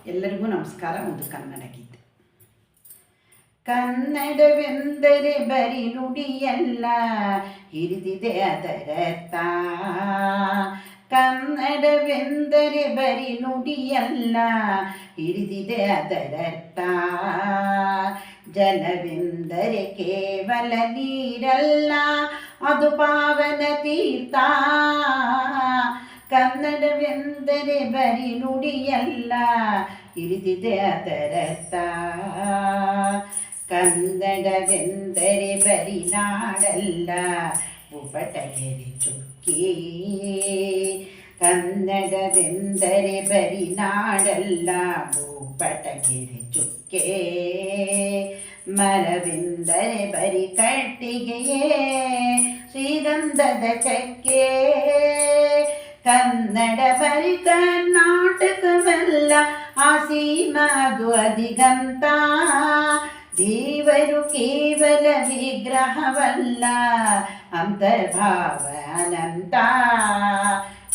ಎಲ್ಲರಿಗೂ ನಮಸ್ಕಾರ. ಒಂದು ಕನ್ನಡ ಗೀತೆ. ಕನ್ನಡವೆಂದರೆ ಬರಿ ನುಡಿಯಲ್ಲ, ಹಿರಿದಿದೆ ಅದರರ್ಥ. ಕನ್ನಡವೆಂದರೆ ಬರಿ ನುಡಿಯಲ್ಲ, ಹಿರಿದಿದೆ ಅದರರ್ಥ. ಜಲವೆಂದರೆ ಕೇವಲ ನೀರಲ್ಲ, ಅದು ಪಾವನ ತೀರ್ಥ. ಕನ್ನಡವೆಂದರೆ ಬರಿ ನುಡಿಯಲ್ಲ, ಹಿರಿದಿದೆ ಅದರರ್ಥ. ಕನ್ನಡವೆಂದರೆ ಬರಿ ನಾಡಲ್ಲ, ಭೂಪಟಗೆರೆ ಚುಕ್ಕಿ. ಕನ್ನಡವೆಂದರೆ ಬರಿ ನಾಡಲ್ಲ, ಭೂಪಟಗೆರೆ ಚುಕ್ಕೆ. ಮರವೆಂದರೆ ಬರಿ ಕಟ್ಟಿಗೆಯೇ, ಶ್ರೀಗಂಧದ ಚಕ್ಕೆ. ಕನ್ನಡ ಬರಿ ಕರ್ನಾಟಕವಲ್ಲ, ಆ ಸೀಮದು ಅಧಿಗಂತ. ದೇವರು ಕೇವಲ ವಿಗ್ರಹವಲ್ಲ, ಅಂತರ್ಭಾವ ಅನಂತ.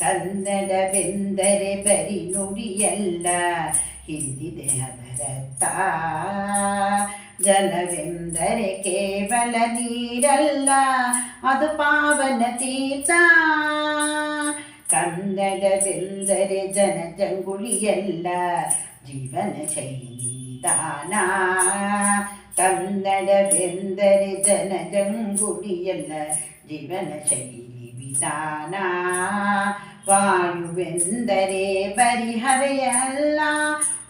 ಕನ್ನಡವೆಂದರೆ ಬರಿ ನುಡಿಯಲ್ಲ, ಹಿರಿದಿದೆ ಅದರರ್ಥ. ಜಲವೆಂದರೆ ಕೇವಲ ನೀರಲ್ಲ, ಅದು ಪಾವನ ತೀರ್ಥ. ಕನ್ನಡವೆಂದರೆ ಜನಜಂಗುಳಿಯಲ್ಲ, ಜೀವನ ಶೈಲಿ ದಾನ. ಕನ್ನಡವೆಂದರೆ ಜನಜಂಗುಳಿಯಲ್ಲ, ಜೀವನ ಶೈಲಿ ವಿಧಾನ. ವಾಯುವೆಂದರೆ ಬರಿ ಹವೆಯಲ್ಲ,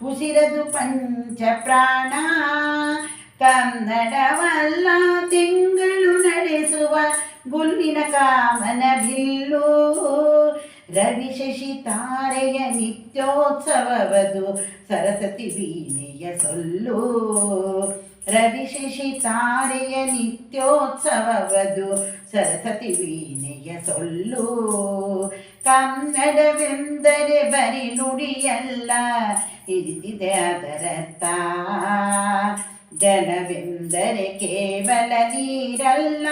ಉಸಿರದು ಪಂಚ ಪ್ರಾಣ. ಕನ್ನಡವಲ್ಲ ತಿಂಗಳು ನಡೆಸುವ ಗುಲ್ಲಿನ ಕಾಮನ ಬಿಲ್ಲು. ರವಿ ಶಶಿ ತಾರೆಯ ನಿತ್ಯೋತ್ಸವವದು, ಸರಸ್ವತಿ ವೀಣೆಯ ಸೊಲ್ಲು. ರವಿ ಶಶಿ ತಾರೆಯ ನಿತ್ಯೋತ್ಸವವದು, ಸರಸ್ವತಿ ವೀಣೆಯ ಸೊಲ್ಲು. ಕನ್ನಡವೆಂದರೆ ಬರಿ ನುಡಿಯಲ್ಲ, ಹಿರಿದಿದೆ ಅದರರ್ಥ. ಜನವೆಂದರೆ ಕೇವಲ ನೀರಲ್ಲ,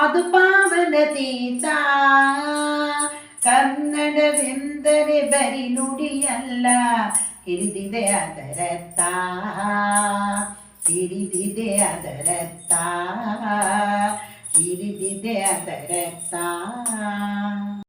ಅದು ಪಾವನ ತೀರ್ಥ. ಕನ್ನಡವೆಂದರೆ ಬರಿ ನುಡಿಯಲ್ಲ, ಹಿರಿದಿದೆ ಅದರರ್ಥ. ಹಿರಿದಿದೆ ಅದರರ್ಥ, ಹಿರಿದಿದೆ ಅದರರ್ಥ.